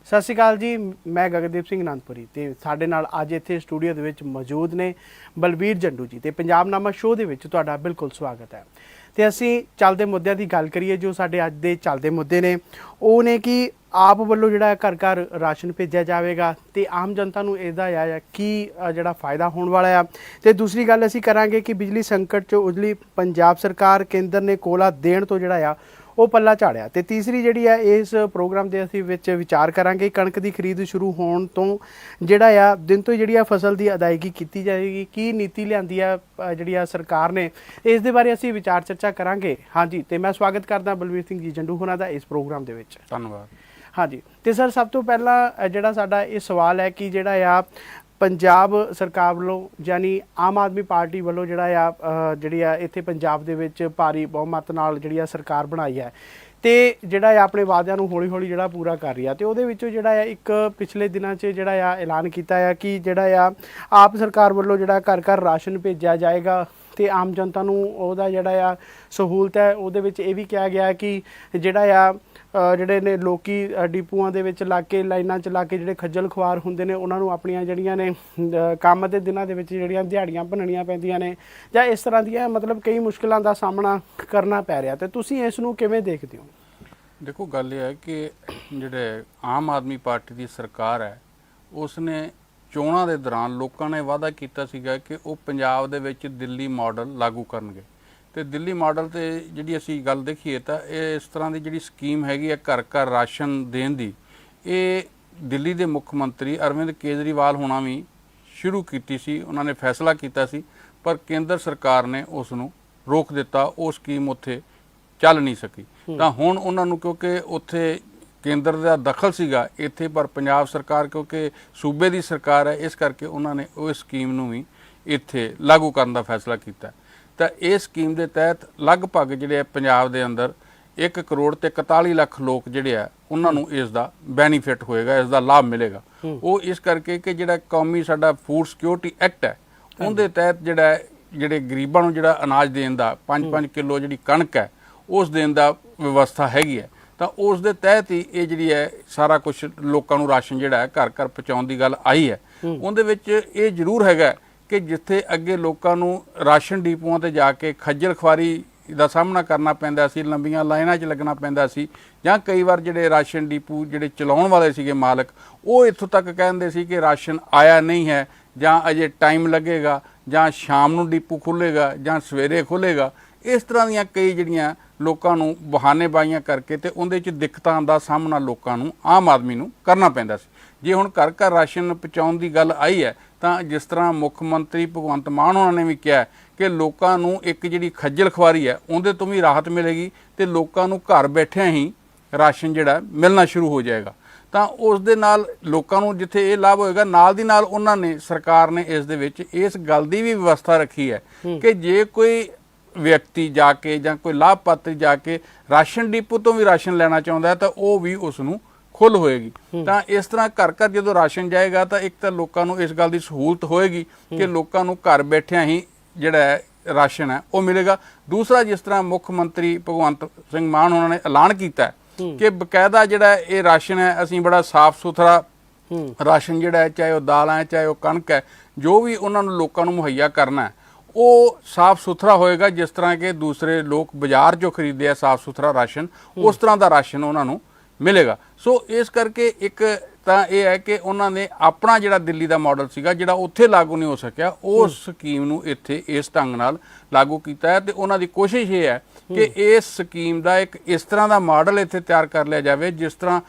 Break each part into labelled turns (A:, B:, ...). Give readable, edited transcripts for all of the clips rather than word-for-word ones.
A: ਸਤਿ ਸ਼੍ਰੀ ਅਕਾਲ ਜੀ, ਮੈਂ ਗਗਨਦੀਪ ਸਿੰਘ ਅਨੰਦਪੁਰੀ ਤੇ ਸਾਡੇ ਨਾਲ ਅੱਜ ਇੱਥੇ ਸਟੂਡੀਓ ਦੇ ਵਿੱਚ ਮੌਜੂਦ ਨੇ ਬਲਬੀਰ ਜੰਡੂ ਜੀ ਤੇ ਪੰਜਾਬਨਾਮਾ ਸ਼ੋਅ ਦੇ ਵਿੱਚ ਤੁਹਾਡਾ ਬਿਲਕੁਲ ਸਵਾਗਤ ਹੈ। ਤੇ ਅਸੀਂ ਚੱਲਦੇ ਮੁੱਦਿਆਂ ਦੀ ਗੱਲ ਕਰੀਏ। ਜੋ ਸਾਡੇ ਅੱਜ ਦੇ ਚੱਲਦੇ ਮੁੱਦੇ ਨੇ ਉਹ ਨੇ ਕਿ ਆਪ ਵੱਲੋਂ ਜਿਹੜਾ ਘਰ ਘਰ ਰਾਸ਼ਨ ਭੇਜਿਆ ਜਾਵੇਗਾ ਤੇ ਆਮ ਜਨਤਾ ਨੂੰ ਇਹਦਾ ਆ ਕੀ ਜਿਹੜਾ ਫਾਇਦਾ ਹੋਣ ਵਾਲਾ ਆ। ਤੇ ਦੂਸਰੀ ਗੱਲ ਅਸੀਂ ਕਰਾਂਗੇ ਕਿ ਬਿਜਲੀ ਸੰਕਟ 'ਚ ਉਜਲੀ ਪੰਜਾਬ ਸਰਕਾਰ ਕੇਂਦਰ ਨੇ ਕੋਲਾ ਦੇਣ ਤੋਂ ਜਿਹੜਾ ਆ ਉਹ ਪੱਲਾ ਝਾੜਿਆ। ਤੇ ਤੀਸਰੀ ਜਿਹੜੀ ਹੈ ਇਸ ਪ੍ਰੋਗਰਾਮ ਦੇ ਅਸੀਂ ਵਿੱਚ ਵਿਚਾਰ ਕਰਾਂਗੇ ਕਣਕ ਦੀ ਖਰੀਦ ਸ਼ੁਰੂ ਹੋਣ ਤੋਂ ਜਿਹੜਾ ਆ ਦਿਨ ਤੋਂ ਜਿਹੜੀ ਆ ਫਸਲ ਦੀ ਅਦਾਇਗੀ ਕੀਤੀ ਜਾਏਗੀ, ਕੀ ਨੀਤੀ ਲਿਆਂਦੀ ਆ ਜਿਹੜੀ ਆ ਸਰਕਾਰ ਨੇ, ਇਸ ਦੇ ਬਾਰੇ ਅਸੀਂ ਵਿਚਾਰ ਚਰਚਾ ਕਰਾਂਗੇ। ਹਾਂਜੀ, ਤੇ ਮੈਂ ਸਵਾਗਤ ਕਰਦਾ ਬਲਬੀਰ ਸਿੰਘ ਜੀ ਜੰਡੂ ਹੋਣਾ ਦਾ ਇਸ ਪ੍ਰੋਗਰਾਮ ਦੇ ਵਿੱਚ।
B: ਧੰਨਵਾਦ।
A: ਹਾਂਜੀ, ਤੇ ਸਰ ਸਭ ਤੋਂ ਪਹਿਲਾਂ ਜਿਹੜਾ ਸਾਡਾ ਇਹ ਸਵਾਲ ਹੈ ਕਿ ਜਿਹੜਾ ਆ ਪੰਜਾਬ ਸਰਕਾਰ ਵੱਲੋਂ ਯਾਨੀ ਆਮ ਆਦਮੀ ਪਾਰਟੀ ਵੱਲੋਂ ਜਿਹੜੀ ਆ ਇੱਥੇ ਪੰਜਾਬ ਦੇ ਵਿੱਚ ਭਾਰੀ ਬਹੁਮਤ ਨਾਲ ਜਿਹੜੀ ਆ ਸਰਕਾਰ ਬਣਾਈ ਹੈ ਤੇ ਜਿਹੜਾ ਆ ਆਪਣੇ ਵਾਅਦਿਆਂ ਨੂੰ ਹੌਲੀ ਹੌਲੀ ਜਿਹੜਾ ਪੂਰਾ ਕਰ ਰਹੀ ਆ। ਤੇ ਉਹਦੇ ਵਿੱਚੋਂ ਜਿਹੜਾ ਆ ਇੱਕ ਪਿਛਲੇ ਦਿਨਾਂ 'ਚ ਜਿਹੜਾ ਆ ਐਲਾਨ ਕੀਤਾ ਆ ਕਿ ਜਿਹੜਾ ਆ ਆਪ ਸਰਕਾਰ ਵੱਲੋਂ ਜਿਹੜਾ ਘਰ ਘਰ ਰਾਸ਼ਨ ਭੇਜਿਆ ਜਾਏਗਾ ਤੇ ਆਮ ਜਨਤਾ ਨੂੰ ਉਹਦਾ ਜਿਹੜਾ ਆ ਸਹੂਲਤ ਹੈ। ਉਹਦੇ ਵਿੱਚ ਇਹ ਵੀ ਕਿਹਾ ਗਿਆ ਕਿ ਜਿਹੜਾ ਆ ਜਿਹੜੇ ਨੇ ਲੋਕੀ ਡਿਪੂਆਂ ਦੇ ਵਿੱਚ ਲਾ ਕੇ ਲਾਈਨਾਂ 'ਚ ਲਾ ਕੇ ਜਿਹੜੇ ਖੱਜਲ ਖੁਆਰ ਹੁੰਦੇ ਨੇ ਉਹਨਾਂ ਨੂੰ ਆਪਣੀਆਂ ਜਿਹੜੀਆਂ ਨੇ ਕੰਮ ਦੇ ਦਿਨਾਂ ਦੇ ਵਿੱਚ ਜਿਹੜੀਆਂ ਦਿਹਾੜੀਆਂ ਭੰਨਣੀਆਂ ਪੈਂਦੀਆਂ ਨੇ ਜਾਂ ਇਸ ਤਰ੍ਹਾਂ ਦੀਆਂ ਮਤਲਬ ਕਈ ਮੁਸ਼ਕਿਲਾਂ ਦਾ ਸਾਹਮਣਾ ਕਰਨਾ ਪੈ ਰਿਹਾ। ਤੇ ਤੁਸੀਂ ਇਸ ਨੂੰ ਕਿਵੇਂ ਦੇਖਦੇ ਹੋ?
B: ਦੇਖੋ, ਗੱਲ ਇਹ ਹੈ ਕਿ ਜਿਹੜੇ ਆਮ ਆਦਮੀ ਪਾਰਟੀ ਦੀ ਸਰਕਾਰ ਹੈ ਉਸਨੇ ਚੋਣਾਂ ਦੇ ਦੌਰਾਨ ਲੋਕਾਂ ਨੇ ਵਾਅਦਾ ਕੀਤਾ ਸੀਗਾ ਕਿ ਉਹ ਪੰਜਾਬ ਦੇ ਵਿੱਚ ਦਿੱਲੀ ਮਾਡਲ ਲਾਗੂ ਕਰਨਗੇ। ਤੇ ਦਿੱਲੀ ਮਾਡਲ ਤੇ ਜਿਹੜੀ ਅਸੀਂ ਗੱਲ ਦੇਖੀਏ ਤਾਂ ਇਹ ਇਸ ਤਰ੍ਹਾਂ ਦੀ ਜਿਹੜੀ ਸਕੀਮ ਹੈਗੀ ਹੈ ਘਰ ਘਰ ਰਾਸ਼ਨ ਦੇਣ ਦੀ, ਇਹ ਦਿੱਲੀ ਦੇ ਮੁੱਖ ਮੰਤਰੀ ਅਰਵਿੰਦ ਕੇਜਰੀਵਾਲ ਹੋਣਾ ਵੀ ਸ਼ੁਰੂ ਕੀਤੀ ਸੀ। ਉਹਨਾਂ ਨੇ ਫੈਸਲਾ ਕੀਤਾ ਸੀ ਪਰ ਕੇਂਦਰ ਸਰਕਾਰ ਨੇ ਉਸ ਨੂੰ ਰੋਕ ਦਿੱਤਾ। ਉਹ ਸਕੀਮ ਉੱਥੇ ਚੱਲ ਨਹੀਂ ਸਕੀ। ਤਾਂ ਹੁਣ ਉਹਨਾਂ ਨੂੰ ਕਿਉਂਕਿ ਉੱਥੇ ਕੇਂਦਰ ਦਾ ਦਖਲ ਸੀਗਾ ਇੱਥੇ, ਪਰ ਪੰਜਾਬ ਸਰਕਾਰ ਕਿਉਂਕਿ ਸੂਬੇ ਦੀ ਸਰਕਾਰ ਹੈ ਇਸ ਕਰਕੇ ਉਹਨਾਂ ਨੇ ਉਹ ਸਕੀਮ ਨੂੰ ਵੀ ਇੱਥੇ ਲਾਗੂ ਕਰਨ ਦਾ ਫੈਸਲਾ ਕੀਤਾ। ਤਾਂ ਇਹ ਸਕੀਮ ਦੇ ਤਹਿਤ ਲਗਭਗ ਜਿਹੜੇ ਪੰਜਾਬ ਦੇ ਅੰਦਰ 1 ਕਰੋੜ ਤੇ 41 ਲੱਖ ਲੋਕ ਜਿਹੜੇ ਆ ਉਹਨਾਂ ਨੂੰ ਇਸ ਦਾ ਬੈਨੀਫਿਟ ਹੋਏਗਾ, ਇਸ ਦਾ ਲਾਭ ਮਿਲੇਗਾ। ਉਹ ਇਸ ਕਰਕੇ ਕਿ ਜਿਹੜਾ ਕੌਮੀ ਸਾਡਾ ਫੂਡ ਸਿਕਿਉਰਿਟੀ ਐਕਟ ਹੈ ਉਹਦੇ ਤਹਿਤ ਜਿਹੜੇ ਗਰੀਬਾਂ ਨੂੰ ਜਿਹੜਾ ਅਨਾਜ ਦੇਣ ਦਾ 5-5 ਕਿਲੋ ਜਿਹੜੀ ਕਣਕ ਹੈ ਉਸ ਦੇਣ ਦਾ ਵਿਵਸਥਾ ਹੈਗੀ ਹੈ। ਤਾਂ ਉਸ ਦੇ ਤਹਿਤ ਹੀ ਇਹ ਜਿਹੜੀ ਹੈ ਸਾਰਾ ਕੁਝ ਲੋਕਾਂ ਨੂੰ ਰਾਸ਼ਨ ਜਿਹੜਾ ਹੈ ਘਰ ਘਰ ਪਹੁੰਚਾਉਣ ਦੀ ਗੱਲ ਆਈ ਹੈ। ਉਹਦੇ ਵਿੱਚ ਇਹ ਜ਼ਰੂਰ ਹੈਗਾ ਕਿ ਜਿੱਥੇ ਅੱਗੇ ਲੋਕਾਂ ਨੂੰ ਰਾਸ਼ਨ ਡਿਪੂਆਂ ਤੇ ਜਾ ਕੇ ਖੱਜਲ ਖੁਆਰੀ ਦਾ ਸਾਹਮਣਾ ਕਰਨਾ ਪੈਂਦਾ ਸੀ, ਲੰਬੀਆਂ ਲਾਈਨਾਂ 'ਚ ਲੱਗਣਾ ਪੈਂਦਾ ਸੀ, ਜਾਂ ਕਈ ਵਾਰ ਜਿਹੜੇ ਰਾਸ਼ਨ ਡਿਪੂ ਜਿਹੜੇ ਚਲਾਉਣ ਵਾਲੇ ਸੀਗੇ ਮਾਲਕ ਉਹ ਇੱਥੋਂ ਤੱਕ ਕਹਿੰਦੇ ਸੀ ਕਿ ਰਾਸ਼ਨ ਆਇਆ ਨਹੀਂ ਹੈ ਜਾਂ ਅਜੇ ਟਾਈਮ ਲੱਗੇਗਾ ਜਾਂ ਸ਼ਾਮ ਨੂੰ ਡਿਪੂ ਖੁੱਲ੍ਹੇਗਾ ਜਾਂ ਸਵੇਰੇ ਖੁੱਲ੍ਹੇਗਾ। ਇਸ ਤਰ੍ਹਾਂ ਦੀਆਂ ਕਈ ਜਿਹੜੀਆਂ ਲੋਕਾਂ ਨੂੰ ਬਹਾਨੇਬਾਜ਼ੀਆਂ ਕਰਕੇ ਤੇ ਉਹਦੇ 'ਚ ਦਿੱਕਤਾਂ ਦਾ ਸਾਹਮਣਾ ਲੋਕਾਂ ਨੂੰ ਆਮ ਆਦਮੀ ਨੂੰ ਕਰਨਾ ਪੈਂਦਾ ਸੀ। ਜੇ ਹੁਣ ਘਰ ਘਰ ਰਾਸ਼ਨ ਪਹੁੰਚਾਉਣ ਦੀ ਗੱਲ ਆਈ ਹੈ ਤਾਂ ਜਿਸ ਤਰ੍ਹਾਂ ਮੁੱਖ ਮੰਤਰੀ ਭਗਵੰਤ ਮਾਨ ਉਹਨਾਂ ਨੇ ਵੀ ਕਿਹਾ ਕਿ ਲੋਕਾਂ ਨੂੰ ਇੱਕ ਜਿਹੜੀ ਖੱਜਲ ਖੁਆਰੀ ਹੈ ਉਹਦੇ ਤੋਂ ਵੀ ਰਾਹਤ ਮਿਲੇਗੀ ਤੇ ਲੋਕਾਂ ਨੂੰ ਘਰ ਬੈਠਿਆਂ ਹੀ ਰਾਸ਼ਨ ਜਿਹੜਾ ਮਿਲਣਾ ਸ਼ੁਰੂ ਹੋ ਜਾਏਗਾ। ਤਾਂ ਉਸ ਦੇ ਨਾਲ ਲੋਕਾਂ ਨੂੰ ਜਿੱਥੇ ਇਹ ਲਾਭ ਹੋਏਗਾ, ਨਾਲ ਦੀ ਨਾਲ ਉਹਨਾਂ ਨੇ ਸਰਕਾਰ ਨੇ ਇਸ ਦੇ ਵਿੱਚ ਇਸ ਗੱਲ ਦੀ ਵੀ ਵਿਵਸਥਾ ਰੱਖੀ ਹੈ ਕਿ ਜੇ ਕੋਈ ਵਿਅਕਤੀ ਜਾ ਕੇ ਜਾਂ ਕੋਈ ਲਾਭਪਾਤਰੀ ਜਾ ਕੇ ਰਾਸ਼ਨ ਡਿਪੂ ਤੋਂ ਵੀ ਰਾਸ਼ਨ ਲੈਣਾ ਚਾਹੁੰਦਾ ਹੈ ਤਾਂ ਉਹ ਵੀ ਉਸ ਨੂੰ ਖੁੱਲ ਹੋਏਗੀ। ਤਾਂ ਇਸ ਤਰ੍ਹਾਂ ਘਰ ਘਰ ਜਦੋਂ ਰਾਸ਼ਨ ਜਾਏਗਾ ਤਾਂ ਇੱਕ ਤਾਂ ਲੋਕਾਂ ਨੂੰ ਇਸ ਗੱਲ ਦੀ ਸਹੂਲਤ ਹੋਏਗੀ ਕਿ ਲੋਕਾਂ ਨੂੰ ਘਰ ਬੈਠਿਆਂ ਹੀ ਜਿਹੜਾ ਹੈ ਰਾਸ਼ਨ ਹੈ ਉਹ ਮਿਲੇਗਾ। ਦੂਸਰਾ, ਜਿਸ ਤਰ੍ਹਾਂ ਮੁੱਖ ਮੰਤਰੀ ਭਗਵੰਤ ਸਿੰਘ ਮਾਨ ਉਹਨਾਂ ਨੇ ਐਲਾਨ ਕੀਤਾ ਕਿ ਬਕਾਇਦਾ ਜਿਹੜਾ ਇਹ ਰਾਸ਼ਨ ਹੈ ਅਸੀਂ ਬੜਾ ਸਾਫ਼ ਸੁਥਰਾ ਰਾਸ਼ਨ ਜਿਹੜਾ ਹੈ, ਚਾਹੇ ਉਹ ਦਾਲਾਂ ਹੈ ਚਾਹੇ ਉਹ ਕਣਕ ਹੈ, ਜੋ ਵੀ ਉਹਨਾਂ ਨੂੰ ਲੋਕਾਂ ਨੂੰ ਮੁਹੱਈਆ ਕਰਨਾ ਹੈ ਉਹ ਸਾਫ਼ ਸੁਥਰਾ ਹੋਏਗਾ। ਜਿਸ ਤਰ੍ਹਾਂ ਕਿ ਦੂਸਰੇ ਲੋਕ ਬਾਜ਼ਾਰ 'ਚੋਂ ਖਰੀਦਦੇ ਆ ਸਾਫ਼ ਸੁਥਰਾ ਰਾਸ਼ਨ, ਉਸ ਤਰ੍ਹਾਂ ਦਾ ਰਾਸ਼ਨ ਉਹਨਾਂ ਨੂੰ ਮਿਲੇਗਾ। ਸੋ ਇਸ ਕਰਕੇ ਇੱਕ ਤਾਂ ਇਹ ਹੈ ਕਿ ਉਹਨਾਂ ਨੇ ਆਪਣਾ ਜਿਹੜਾ ਦਿੱਲੀ ਦਾ ਮਾਡਲ ਸੀਗਾ ਜਿਹੜਾ ਉੱਥੇ ਲਾਗੂ ਨਹੀਂ ਹੋ ਸਕਿਆ, ਉਸ ਸਕੀਮ ਨੂੰ ਇੱਥੇ ਇਸ ਢੰਗ ਨਾਲ ਲਾਗੂ ਕੀਤਾ ਹੈ। ਤੇ ਉਹਨਾਂ ਦੀ ਕੋਸ਼ਿਸ਼ ਇਹ ਹੈ ਕਿ ਇਸ ਸਕੀਮ ਦਾ ਇੱਕ ਇਸ ਤਰ੍ਹਾਂ ਦਾ ਮਾਡਲ ਇੱਥੇ ਤਿਆਰ ਕਰ ਲਿਆ ਜਾਵੇ ਜਿਸ ਤਰ੍ਹਾਂ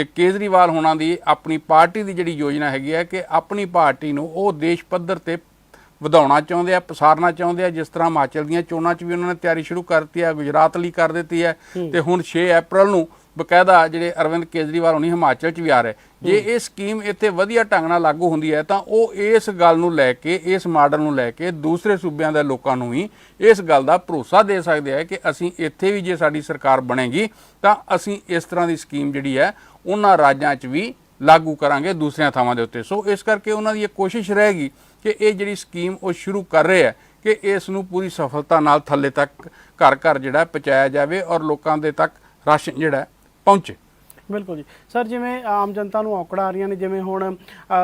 B: ਕੇਜਰੀਵਾਲ ਹੋਣਾ ਦੀ ਆਪਣੀ ਪਾਰਟੀ ਦੀ ਜਿਹੜੀ ਯੋਜਨਾ ਹੈਗੀ ਹੈ ਕਿ ਆਪਣੀ ਪਾਰਟੀ ਨੂੰ ਉਹ ਦੇਸ਼ ਪੱਧਰ ਤੇ ਵਧਾਉਣਾ ਚਾਹੁੰਦੇ ਆ, ਪਸਾਰਨਾ ਚਾਹੁੰਦੇ ਆ। ਜਿਸ ਤਰ੍ਹਾਂ ਹਿਮਾਚਲ ਦੀਆਂ ਚੋਣਾਂ 'ਚ ਵੀ ਉਹਨਾਂ ਨੇ ਤਿਆਰੀ ਸ਼ੁਰੂ ਕਰ ਦਿੱਤੀ ਹੈ, ਗੁਜਰਾਤ ਲਈ ਕਰ ਦਿੱਤੀ ਹੈ ਤੇ ਹੁਣ 6 ਅਪ੍ਰੈਲ ਨੂੰ ਬਕਾਇਦਾ ਜਿਹੜੇ ਅਰਵਿੰਦ ਕੇਜਰੀਵਾਲ ਹੋਣੀ ਹਿਮਾਚਲ 'ਚ ਵੀ ਆ ਰਹੇ। ਜੇ ਇਹ ਸਕੀਮ ਇੱਥੇ ਵਧੀਆ ਢੰਗ ਨਾਲ ਲਾਗੂ ਹੁੰਦੀ ਹੈ ਤਾਂ ਉਹ ਇਸ ਗੱਲ ਨੂੰ ਲੈ ਕੇ, ਇਸ ਮਾਡਲ ਨੂੰ ਲੈ ਕੇ ਦੂਸਰੇ ਸੂਬਿਆਂ ਦੇ ਲੋਕਾਂ ਨੂੰ ਵੀ ਇਸ ਗੱਲ ਦਾ ਭਰੋਸਾ ਦੇ ਸਕਦੇ ਆ ਕਿ ਅਸੀਂ ਇੱਥੇ ਵੀ ਜੇ ਸਾਡੀ ਸਰਕਾਰ ਬਣੇਗੀ ਤਾਂ ਅਸੀਂ ਇਸ ਤਰ੍ਹਾਂ ਦੀ ਸਕੀਮ ਜਿਹੜੀ ਹੈ ਉਹਨਾਂ ਰਾਜਾਂ 'ਚ ਵੀ ਲਾਗੂ ਕਰਾਂਗੇ ਦੂਸਰੀਆਂ ਥਾਵਾਂ ਦੇ ਉੱਤੇ। ਸੋ ਇਸ ਕਰਕੇ ਉਹਨਾਂ ਦੀ ਇਹ ਕੋਸ਼ਿਸ਼ ਰਹੇਗੀ ਕਿ ਇਹ ਜਿਹੜੀ ਸਕੀਮ ਉਹ ਸ਼ੁਰੂ ਕਰ ਰਹੇ ਹੈ ਕਿ ਇਸ ਨੂੰ ਪੂਰੀ ਸਫਲਤਾ ਨਾਲ ਥੱਲੇ ਤੱਕ ਘਰ ਘਰ ਜਿਹੜਾ ਪਹੁੰਚਾਇਆ ਜਾਵੇ ਔਰ ਲੋਕਾਂ ਦੇ ਤੱਕ ਰਾਸ਼ਨ ਜਿਹੜਾ ਪਹੁੰਚੇ।
A: ਬਿਲਕੁਲ ਜੀ ਸਰ, ਜਿਵੇਂ ਆਮ ਜਨਤਾ ਨੂੰ ਔਕੜਾਂ ਆ ਰਹੀਆਂ ਨੇ, ਜਿਵੇਂ ਹੁਣ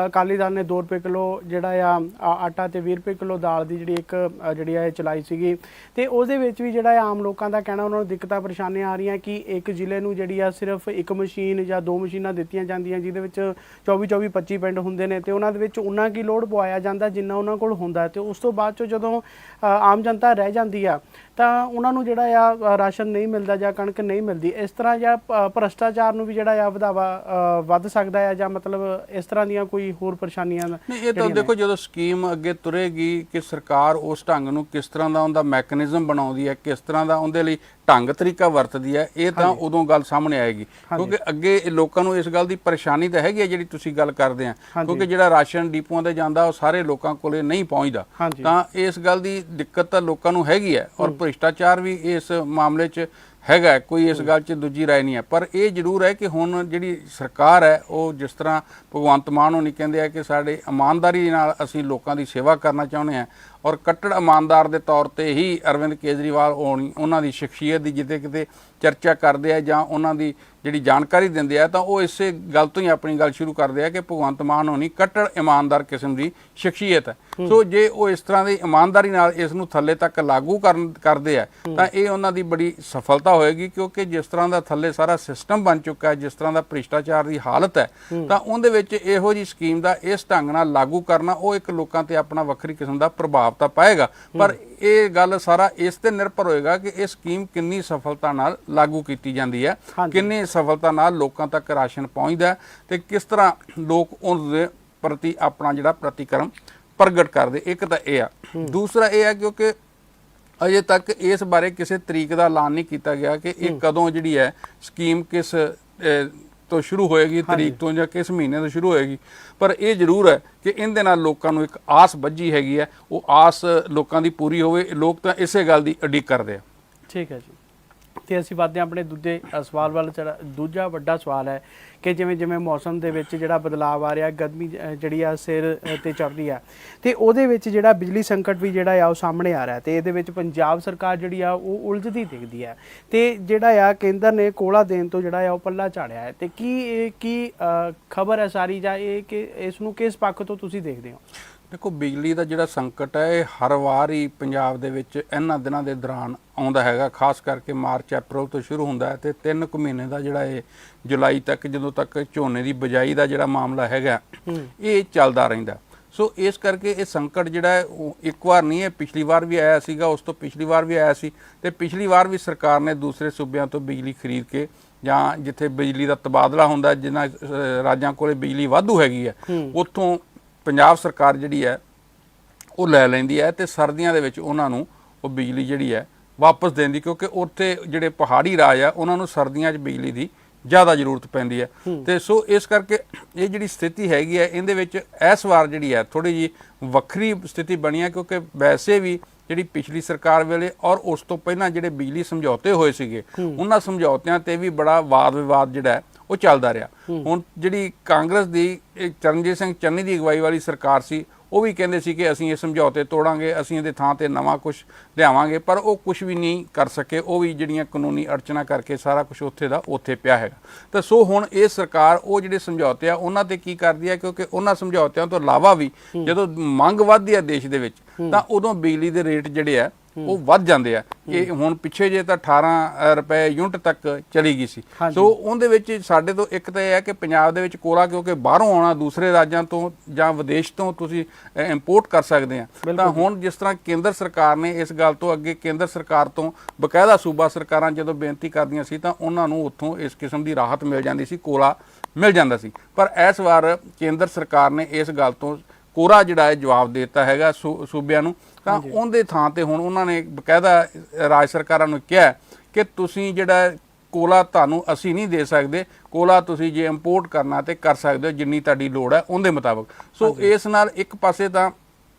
A: ਅਕਾਲੀ ਦਲ ਨੇ 2 ਰੁਪਏ ਕਿਲੋ ਜਿਹੜਾ ਆਟਾ ਤੇ 20 ਰੁਪਏ ਕਿਲੋ ਦਾਲ ਦੀ ਜਿਹੜੀ ਇੱਕ ਜਿਹੜੀ ਇਹ ਚਲਾਈ ਸੀਗੀ, ਤੇ ਉਹਦੇ ਵਿੱਚ ਵੀ ਜਿਹੜਾ ਆਮ ਲੋਕਾਂ ਦਾ ਕਹਿਣਾ ਉਹਨਾਂ ਨੂੰ ਦਿੱਕਤਾਂ ਪਰੇਸ਼ਾਨੀਆਂ ਆ ਰਹੀਆਂ ਕਿ ਇੱਕ ਜ਼ਿਲ੍ਹੇ ਨੂੰ ਜਿਹੜੀ ਆ ਸਿਰਫ ਇੱਕ ਮਸ਼ੀਨ ਜਾਂ 2 ਮਸ਼ੀਨਾਂ ਦਿੱਤੀਆਂ ਜਾਂਦੀਆਂ, ਜਿਹਦੇ ਵਿੱਚ 24-25 ਪਿੰਡ ਹੁੰਦੇ ਨੇ, ਤੇ ਉਹਨਾਂ ਦੇ ਵਿੱਚ ਉਨਾ ਕੀ ਲੋਡ ਪਵਾਇਆ ਜਾਂਦਾ ਜਿੰਨਾ ਉਹਨਾਂ ਕੋਲ ਹੁੰਦਾ, ਤੇ ਉਸ ਤੋਂ ਬਾਅਦ 'ਚੋਂ ਜਦੋਂ ਆਮ ਜਨਤਾ ਰਹਿ ਜਾਂਦੀ ਆ ਤਾਂ ਉਹਨਾਂ ਨੂੰ ਜਿਹੜਾ ਆ ਰਾਸ਼ਨ ਨਹੀਂ ਮਿਲਦਾ ਜਾਂ ਕਣਕ ਨਹੀਂ ਮਿਲਦੀ। ਇਸ ਤਰ੍ਹਾਂ ਜਾਂ ਭ੍ਰਸ਼ਟਾਚਾਰ ਨੂੰ ਵੀ ਜਿਹੜਾ ਆ ਵਧਾਵਾ ਵੱਧ ਸਕਦਾ ਹੈ, ਜਾਂ ਮਤਲਬ ਇਸ ਤਰ੍ਹਾਂ ਦੀਆਂ ਕੋਈ ਹੋਰ ਪਰੇਸ਼ਾਨੀਆਂ?
B: ਨਹੀਂ, ਇਹ ਤਾਂ ਦੇਖੋ ਜਦੋਂ ਸਕੀਮ ਅੱਗੇ ਤੁਰੇਗੀ ਕਿ ਸਰਕਾਰ ਉਸ ਢੰਗ ਨੂੰ ਕਿਸ ਤਰ੍ਹਾਂ ਦਾ ਉਹਦਾ ਮੈਕੈਨਿਜ਼ਮ ਬਣਾਉਂਦੀ ਹੈ, ਕਿਸ ਤਰ੍ਹਾਂ ਦਾ ਉਹਦੇ ਲਈ ਢੰਗ ਤਰੀਕਾ ਵਰਤਦੀ ਹੈ, ਇਹ ਤਾਂ ਉਦੋਂ ਗੱਲ ਸਾਹਮਣੇ ਆਏਗੀ। ਕਿਉਂਕਿ ਅੱਗੇ ਲੋਕਾਂ ਨੂੰ ਇਸ ਗੱਲ ਦੀ ਪਰੇਸ਼ਾਨੀ ਤਾਂ ਹੈਗੀ ਹੈ ਜਿਹੜੀ ਤੁਸੀਂ ਗੱਲ ਕਰਦੇ ਆ, ਕਿਉਂਕਿ ਜਿਹੜਾ ਰਾਸ਼ਨ ਡਿਪੂਆਂ ਤੇ ਜਾਂਦਾ ਉਹ ਸਾਰੇ ਲੋਕਾਂ ਕੋਲੇ ਨਹੀਂ ਪਹੁੰਚਦਾ, ਤਾਂ ਇਸ ਗੱਲ ਦੀ ਦਿੱਕਤ ਤਾਂ ਲੋਕਾਂ ਨੂੰ ਹੈਗੀ ਹੈ। ਔਰ ਭ੍ਰਿਸ਼ਟਾਚਾਰ ਵੀ ਇਸ ਮਾਮਲੇ 'ਚ ਹੈਗਾ, ਕੋਈ ਇਸ ਗੱਲ 'ਚ ਦੂਜੀ ਰਾਏ ਨਹੀਂ ਹੈ। ਪਰ ਇਹ ਜ਼ਰੂਰ ਹੈ ਕਿ ਹੁਣ ਜਿਹੜੀ ਸਰਕਾਰ ਹੈ ਉਹ ਜਿਸ ਤਰ੍ਹਾਂ ਭਗਵੰਤ ਮਾਨ ਹੋਣੀ ਕਹਿੰਦੇ ਆ ਕਿ ਸਾਡੇ ਇਮਾਨਦਾਰੀ ਨਾਲ ਅਸੀਂ ਲੋਕਾਂ ਦੀ ਸੇਵਾ ਕਰਨਾ ਚਾਹੁੰਦੇ ਹਾਂ, ਔਰ ਕੱਟੜ ਇਮਾਨਦਾਰ ਦੇ ਤੌਰ ਤੇ ਹੀ ਅਰਵਿੰਦ ਕੇਜਰੀਵਾਲ ਉਹਨਾਂ ਦੀ ਸ਼ਖਸੀਅਤ ਦੀ ਜਿੱਤੇ ਕਿਤੇ ਚਰਚਾ ਕਰਦੇ ਆ ਜਾਂ ਉਹਨਾਂ ਦੀ ਜਿਹੜੀ ਜਾਣਕਾਰੀ ਦਿੰਦੇ ਆ, ਤਾਂ ਉਹ ਇਸੇ ਗੱਲ ਤੋਂ ਹੀ ਆਪਣੀ ਗੱਲ ਸ਼ੁਰੂ ਕਰਦੇ ਆ ਕਿ ਭਗਵੰਤ ਮਾਨ ਹੋਣੀ ਕੱਟੜ ਇਮਾਨਦਾਰ ਕਿਸਮ ਦੀ ਸ਼ਖਸੀਅਤ ਹੈ। ਸੋ ਜੇ ਉਹ ਇਸ ਤਰ੍ਹਾਂ ਦੀ ਇਮਾਨਦਾਰੀ ਨਾਲ ਇਸ ਨੂੰ ਥੱਲੇ ਤੱਕ ਲਾਗੂ ਕਰਦੇ ਆ ਤਾਂ ਇਹ ਉਹਨਾਂ ਦੀ ਬੜੀ ਸਫਲਤਾ ਹੋਏਗੀ, ਕਿਉਂਕਿ ਜਿਸ ਤਰ੍ਹਾਂ ਦਾ ਥੱਲੇ ਸਾਰਾ ਸਿਸਟਮ ਬਣ ਚੁੱਕਾ ਹੈ, ਜਿਸ ਤਰ੍ਹਾਂ ਦਾ ਭ੍ਰਿਸ਼ਟਾਚਾਰ ਦੀ ਹਾਲਤ ਹੈ, ਤਾਂ ਉਹਦੇ ਵਿੱਚ ਇਹੋ ਜਿਹੀ ਸਕੀਮ ਦਾ ਇਸ ਢੰਗ ਨਾਲ ਲਾਗੂ ਕਰਨਾ ਉਹ ਇੱਕ ਲੋਕਾਂ ਤੇ ਆਪਣਾ ਵੱਖਰੀ ਕਿਸਮ ਦਾ ਪ੍ਰਭਾਵ ਤਾਂ ਪਾਏਗਾ। ਪਰ ਇਹ ਗੱਲ ਸਾਰਾ ਇਸ ਤੇ ਨਿਰਭਰ ਹੋਏਗਾ ਕਿ ਇਹ ਸਕੀਮ ਕਿੰਨੀ ਸਫਲਤਾ ਨਾਲ ਲਾਗੂ ਕੀਤੀ ਜਾਂਦੀ ਹੈ, ਕਿੰਨੀ ਸਫਲਤਾ ਨਾਲ ਲੋਕਾਂ ਤੱਕ ਰਾਸ਼ਨ ਪਹੁੰਚਦਾ ਤੇ ਕਿਸ ਤਰ੍ਹਾਂ ਲੋਕ ਉਸ ਦੇ ਪ੍ਰਤੀ ਆਪਣਾ ਜਿਹੜਾ ਪ੍ਰਤੀਕਰਮ ਪ੍ਰਗਟ ਕਰਦੇ। ਇੱਕ ਤਾਂ ਇਹ ਆ। ਦੂਸਰਾ ਇਹ ਆ ਕਿਉਂਕਿ ਅਜੇ ਤੱਕ ਇਸ ਬਾਰੇ ਕਿਸੇ ਤਰੀਕ ਦਾ ਐਲਾਨ ਨਹੀਂ ਕੀਤਾ ਗਿਆ ਕਿ ਇਹ ਕਦੋਂ ਜਿਹੜੀ ਹੈ ਸਕੀਮ ਕਿਸ ਤੋਂ ਸ਼ੁਰੂ ਹੋਏਗੀ, ਤਰੀਕ ਤੋਂ ਜਾਂ ਕਿਸ ਮਹੀਨੇ ਤੋਂ ਸ਼ੁਰੂ ਹੋਏਗੀ। ਪਰ ਇਹ ਜ਼ਰੂਰ ਹੈ ਕਿ ਇਹਦੇ ਨਾਲ ਲੋਕਾਂ ਨੂੰ ਇੱਕ ਆਸ ਬੱਝੀ ਹੈਗੀ ਹੈ, ਉਹ ਆਸ ਲੋਕਾਂ ਦੀ ਪੂਰੀ ਹੋਵੇ। ਲੋਕ ਤਾਂ ਇਸੇ ਗੱਲ ਦੀ ਉਡੀਕ ਕਰਦੇ ਆ।
A: ਠੀਕ ਹੈ ਜੀ, ਤੇ ਅਸੀਂ ਵੱਧਦੇ ਹਾਂ ਆਪਣੇ ਦੂਜੇ ਸਵਾਲ ਵੱਲ। ਦੂਜਾ ਵੱਡਾ ਸਵਾਲ ਹੈ ਕਿ ਜਿਵੇਂ ਜਿਵੇਂ ਮੌਸਮ ਦੇ ਵਿੱਚ ਜਿਹੜਾ ਬਦਲਾਅ ਆ ਰਿਹਾ, ਗਰਮੀ ਜਿਹੜੀ ਆ ਸਿਰ ਤੇ ਚੜ੍ਹ ਰਹੀ ਆ, ਤੇ ਉਹਦੇ ਵਿੱਚ ਜਿਹੜਾ ਬਿਜਲੀ ਸੰਕਟ ਵੀ ਜਿਹੜਾ ਆ ਉਹ ਸਾਹਮਣੇ ਆ ਰਿਹਾ, ਤੇ ਇਹਦੇ ਵਿੱਚ ਪੰਜਾਬ ਸਰਕਾਰ ਜਿਹੜੀ ਆ ਉਹ ਉਲਝਦੀ ਦਿਖਦੀ ਹੈ, ਤੇ ਜਿਹੜਾ ਆ ਕੇਂਦਰ ਨੇ ਕੋਲਾ ਦੇਣ ਤੋਂ ਜਿਹੜਾ ਆ ਉਹ ਪੱਲਾ ਝਾੜਿਆ ਹੈ। ਤੇ ਕੀ ਖਬਰ ਹੈ ਸਾਰੀ, ਜਾਂ ਇਹ ਕਿ ਇਸ ਨੂੰ ਕਿਸ ਪੱਖ ਤੋਂ ਤੁਸੀਂ ਦੇਖਦੇ ਹੋ?
B: ਦੇਖੋ, ਬਿਜਲੀ ਦਾ ਜਿਹੜਾ ਸੰਕਟ ਹੈ ਇਹ ਹਰ ਵਾਰ ਹੀ ਪੰਜਾਬ ਦੇ ਵਿੱਚ ਇਹਨਾਂ ਦਿਨਾਂ ਦੇ ਦੌਰਾਨ ਆਉਂਦਾ ਹੈਗਾ, ਖਾਸ ਕਰਕੇ ਮਾਰਚ ਅਪ੍ਰੈਲ ਤੋਂ ਸ਼ੁਰੂ ਹੁੰਦਾ ਹੈ ਤੇ 3 ਕੁ ਮਹੀਨੇ ਦਾ ਜਿਹੜਾ ਇਹ ਜੁਲਾਈ ਤੱਕ, ਜਦੋਂ ਤੱਕ ਝੋਨੇ ਦੀ ਬਿਜਾਈ ਦਾ ਜਿਹੜਾ ਮਾਮਲਾ ਹੈਗਾ ਇਹ ਚੱਲਦਾ ਰਹਿੰਦਾ। ਸੋ ਇਸ ਕਰਕੇ ਇਹ ਸੰਕਟ ਜਿਹੜਾ ਹੈ ਉਹ ਇੱਕ ਵਾਰ ਨਹੀਂ ਹੈ, ਪਿਛਲੀ ਵਾਰ ਵੀ ਆਇਆ ਸੀਗਾ, ਉਸ ਤੋਂ ਪਿਛਲੀ ਵਾਰ ਵੀ ਆਇਆ ਸੀ, ਤੇ ਪਿਛਲੀ ਵਾਰ ਵੀ ਸਰਕਾਰ ਨੇ ਦੂਸਰੇ ਸੂਬਿਆਂ ਤੋਂ ਬਿਜਲੀ ਖਰੀਦ ਕੇ ਜਾਂ ਜਿੱਥੇ ਬਿਜਲੀ ਦਾ ਤਬਾਦਲਾ ਹੁੰਦਾ, ਜਿਨ੍ਹਾਂ ਰਾਜਾਂ ਕੋਲੇ ਬਿਜਲੀ ਵਾਧੂ ਹੈਗੀ ਹੈ, ਉੱਥੋਂ ਪੰਜਾਬ ਸਰਕਾਰ ਜਿਹੜੀ ਹੈ ਉਹ ਲੈ ਲੈਂਦੀ ਹੈ ਤੇ ਸਰਦੀਆਂ ਦੇ ਵਿੱਚ ਉਹਨਾਂ ਨੂੰ ਉਹ ਬਿਜਲੀ ਜਿਹੜੀ ਹੈ ਵਾਪਸ ਦੇਂਦੀ, ਕਿਉਂਕਿ ਉੱਥੇ ਜਿਹੜੇ ਪਹਾੜੀ ਰਾਜ ਆ ਉਹਨਾਂ ਨੂੰ ਸਰਦੀਆਂ 'ਚ ਬਿਜਲੀ ਦੀ ਜ਼ਿਆਦਾ ਜ਼ਰੂਰਤ ਪੈਂਦੀ ਹੈ। ਤੇ ਸੋ ਇਸ ਕਰਕੇ ਇਹ ਜਿਹੜੀ ਸਥਿਤੀ ਹੈਗੀ ਹੈ ਇਹਦੇ ਵਿੱਚ ਇਸ ਵਾਰ ਜਿਹੜੀ ਹੈ ਥੋੜ੍ਹੀ ਜਿਹੀ ਵੱਖਰੀ ਸਥਿਤੀ ਬਣੀ ਹੈ, ਕਿਉਂਕਿ ਵੈਸੇ ਵੀ ਜਿਹੜੀ ਪਿਛਲੀ ਸਰਕਾਰ ਵੇਲੇ ਔਰ ਉਸ ਤੋਂ ਪਹਿਲਾਂ ਜਿਹੜੇ ਬਿਜਲੀ ਸਮਝੌਤੇ ਹੋਏ ਸੀਗੇ ਉਹਨਾਂ ਸਮਝੌਤਿਆਂ ਤੇ ਵੀ ਬੜਾ ਵਾਦ ਵਿਵਾਦ ਜਿਹੜਾ ਹੈ ਉਹ ਚੱਲਦਾ ਰਿਹਾ। ਹੁਣ ਜਿਹੜੀ ਕਾਂਗਰਸ ਦੀ ਚਰਨਜੀਤ ਸਿੰਘ ਚੰਨੀ ਦੀ ਅਗਵਾਈ ਵਾਲੀ ਸਰਕਾਰ ਸੀ, ਉਹ ਵੀ ਕਹਿੰਦੇ ਸੀ ਕਿ ਅਸੀਂ ਇਹ ਸਮਝੌਤੇ ਤੋੜਾਂਗੇ, ਅਸੀਂ ਇਹਦੇ ਥਾਂ ਤੇ ਨਵਾਂ ਕੁਝ ਲਿਆਵਾਂਗੇ, ਪਰ ਉਹ ਕੁਝ ਵੀ ਨਹੀਂ ਕਰ ਸਕੇ। ਉਹ ਵੀ ਜਿਹੜੀਆਂ ਕਾਨੂੰਨੀ ਅੜਚਨਾ ਕਰਕੇ ਸਾਰਾ ਕੁਝ ਉੱਥੇ ਦਾ ਉੱਥੇ ਪਿਆ ਹੈਗਾ। ਤਾਂ ਸੋ ਹੁਣ ਇਹ ਸਰਕਾਰ ਉਹ ਜਿਹੜੇ ਸਮਝੌਤੇ ਆ ਉਹਨਾਂ ਤੇ ਕੀ ਕਰਦੀ ਹੈ, ਕਿਉਂਕਿ ਉਹਨਾਂ ਸਮਝੌਤਿਆਂ ਤੋਂ ਇਲਾਵਾ ਵੀ ਜਦੋਂ ਮੰਗ ਵੱਧਦੀ ਹੈ ਦੇਸ਼ ਦੇ ਵਿੱਚ ਤਾਂ ਉਦੋਂ ਬਿਜਲੀ ਦੇ ਰੇਟ ਜਿਹੜੇ ਆ ਉਹ ਵੱਧ ਜਾਂਦੇ ਆ। ਇਹ ਹੁਣ ਪਿੱਛੇ ਜੇ ਤਾਂ 18 ਰੁਪਏ ਯੂਨਿਟ ਤੱਕ ਚਲੀ ਗਈ ਸੀ। ਸੋ ਉਹਦੇ ਵਿੱਚ ਸਾਡੇ ਤੋਂ ਇੱਕ ਤਾਂ ਇਹ ਹੈ ਕਿ ਪੰਜਾਬ ਦੇ ਵਿੱਚ ਕੋਲਾ ਕਿਉਂਕਿ ਬਾਹਰੋਂ ਆਉਣਾ, ਦੂਸਰੇ ਰਾਜਾਂ ਤੋਂ ਜਾਂ ਵਿਦੇਸ਼ ਤੋਂ ਤੁਸੀਂ ਇੰਪੋਰਟ ਕਰ ਸਕਦੇ ਆ। ਤਾਂ ਹੁਣ ਜਿਸ ਤਰ੍ਹਾਂ ਕੇਂਦਰ ਸਰਕਾਰ ਨੇ ਇਸ ਗੱਲ ਤੋਂ ਅੱਗੇ ਕੇਂਦਰ ਸਰਕਾਰ ਤੋਂ ਬਕਾਇਦਾ ਸੂਬਾ ਸਰਕਾਰਾਂ ਜਦੋਂ ਬੇਨਤੀ ਕਰਦੀਆਂ ਸੀ ਤਾਂ ਉਹਨਾਂ ਨੂੰ ਉੱਥੋਂ ਇਸ ਕਿਸਮ ਦੀ ਰਾਹਤ ਮਿਲ ਜਾਂਦੀ ਸੀ, ਕੋਲਾ ਮਿਲ ਜਾਂਦਾ ਸੀ। ਪਰ ਇਸ ਵਾਰ ਕੇਂਦਰ ਸਰਕਾਰ ਨੇ ਇਸ ਗੱਲ ਤੋਂ ਕੋਰਾ ਜਿਹੜਾ ਹੈ ਜਵਾਬ ਦੇ ਦਿੱਤਾ ਹੈਗਾ ਸੂਬਿਆਂ ਨੂੰ। ਤਾਂ ਉਹਦੇ ਥਾਂ ਤੇ ਹੁਣ ਉਹਨਾਂ ਨੇ ਬਕਾਇਦਾ ਰਾਜ ਸਰਕਾਰਾਂ ਨੂੰ ਕਿਹਾ ਕਿ ਤੁਸੀਂ ਜਿਹੜਾ ਕੋਲਾ ਤੁਹਾਨੂੰ ਅਸੀਂ ਨਹੀਂ ਦੇ ਸਕਦੇ, ਕੋਲਾ ਤੁਸੀਂ ਜੇ ਇੰਪੋਰਟ ਕਰਨਾ ਤੇ ਕਰ ਸਕਦੇ ਹੋ ਜਿੰਨੀ ਤੁਹਾਡੀ ਲੋੜ ਹੈ ਉਹਦੇ ਮੁਤਾਬਕ। ਸੋ ਇਸ ਨਾਲ ਇੱਕ ਪਾਸੇ ਤਾਂ